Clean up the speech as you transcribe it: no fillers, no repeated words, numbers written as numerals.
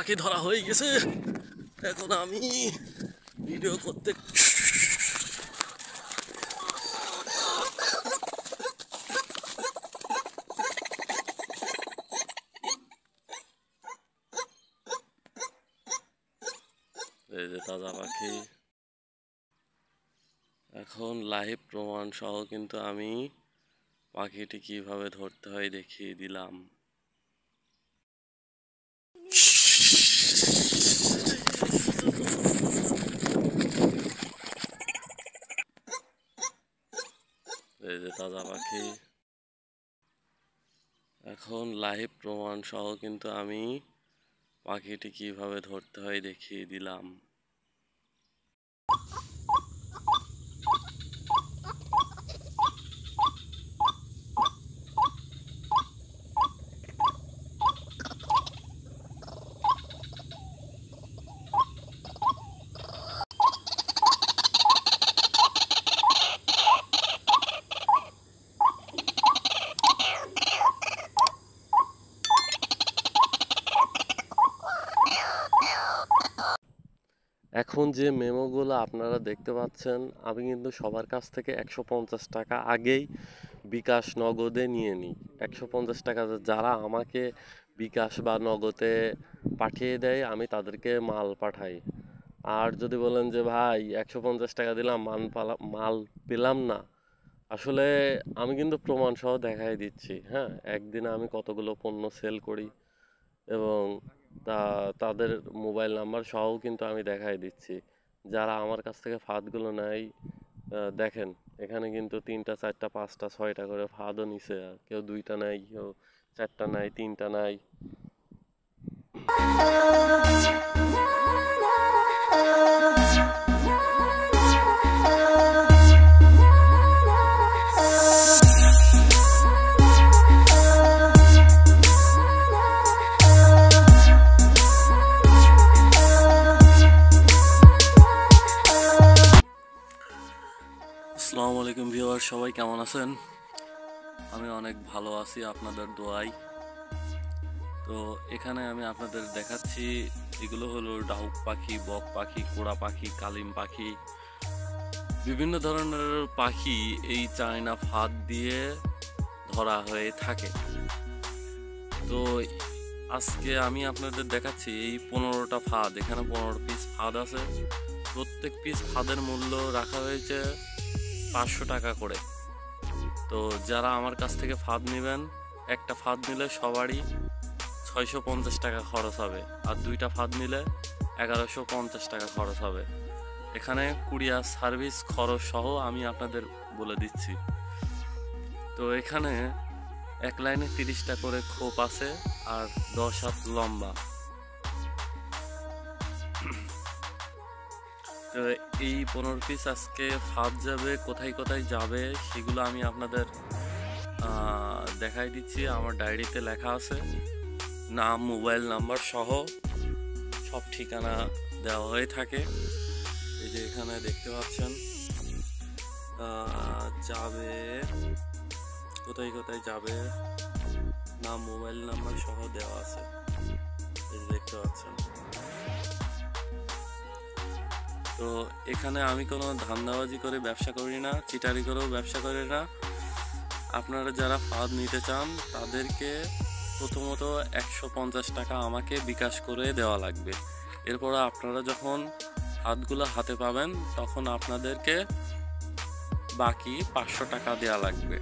পাখি ধরা হয়ে গেছে। এখন আমি ভিডিও করতে এই যে তাজা পাখি। এখন লাইভ প্রমাণ সহ কিন্তু আমি পাখিটি কিভাবে ধরতে হয় দেখিয়ে দিলাম। এই যে তাজা পাখি। এখন লাইভ প্রমাণ সহ কিন্তু আমি পাখিটি কিভাবে ধরতে হয় দেখিয়ে দিলাম। এখন যে মেমোগুলো আপনারা দেখতে পাচ্ছেন, আমি কিন্তু সবার কাছ থেকে 150 টাকা আগেই বিকাশ নগদে নিয়ে নিই। 150 টাকা যারা আমাকে বিকাশ বা নগদে পাঠিয়ে দেয় আমি তাদেরকে মাল পাঠাই। আর যদি বলেন যে ভাই 150 টাকা দিলাম মাল পেলাম না, আসলে আমি কিন্তু প্রমাণ সহ দেখাই দিচ্ছি। হ্যাঁ, একদিনে আমি কতগুলো পণ্য সেল করি এবং তাদের মোবাইল নাম্বার সহও কিন্তু আমি দেখাই দিচ্ছি। যারা আমার কাছ থেকে ফাঁদগুলো নেয়, দেখেন এখানে কিন্তু 3টা 4টা 5টা 6টা করে ফাঁদও নিছে। কেউ 2টা নেয়, কেউ 4টা নেয়, 3টা নেয়। আসসালামু আলাইকুম ভিউয়ার, সবাই কেমন আছেন? আমি অনেক ভালো আছি আপনাদের দোয়ায়। তো এখানে আমি আপনাদের দেখাচ্ছি, এগুলো হলো ডাউক পাখি, বক পাখি, কোড়া পাখি, কালিম পাখি, বিভিন্ন ধরনের পাখি এই চায়না ফাঁদ দিয়ে ধরা হয়ে থাকে। তো আজকে আমি আপনাদের দেখাচ্ছি এই 15টা ফাঁদ। এখানে 15 পিস ফাঁদ আছে। প্রত্যেক পিস ফাঁদের মূল্য রাখা হয়েছে 500 টাকা করে। তো যারা আমার কাছ থেকে ফাঁদ নেবেন, একটা ফাঁদ নিলে সবারই 650 টাকা খরচ হবে, আর 2টা ফাঁদ নিলে 1150 টাকা খরচ হবে। এখানে কুরিয়ার সার্ভিস খরচ সহ আমি আপনাদের বলে দিচ্ছি। তো এখানে এক লাইনে 30টা করে খোপ আছে আর 10 হাত লম্বা। তো এই 15 পিস আজকে ফাঁদ যাবে, কোথায় কোথায় যাবে সেগুলো আমি আপনাদের দেখাই দিচ্ছি। আমার ডায়েরিতে লেখা আছে, নাম, মোবাইল নাম্বার সহ সব ঠিকানা দেওয়া হয়ে থাকে। এই যে এখানে দেখতে পাচ্ছেন যাবে, কোথায় কোথায় যাবে, নাম, মোবাইল নাম্বার সহ দেওয়া আছে। এই যে দেখতে পাচ্ছেন। তো এখানে আমি কোনো ধান্দাবাজি করে ব্যবসা করি না, চিটারি করেও ব্যবসা করি না। আপনারা যারা ফাঁদ নিতে চান তাদেরকে প্রথমত 150 টাকা আমাকে বিকাশ করে দেওয়া লাগবে। এরপর আপনারা যখন ফাঁদগুলো হাতে পাবেন তখন আপনাদেরকে বাকি 500 টাকা দেওয়া লাগবে।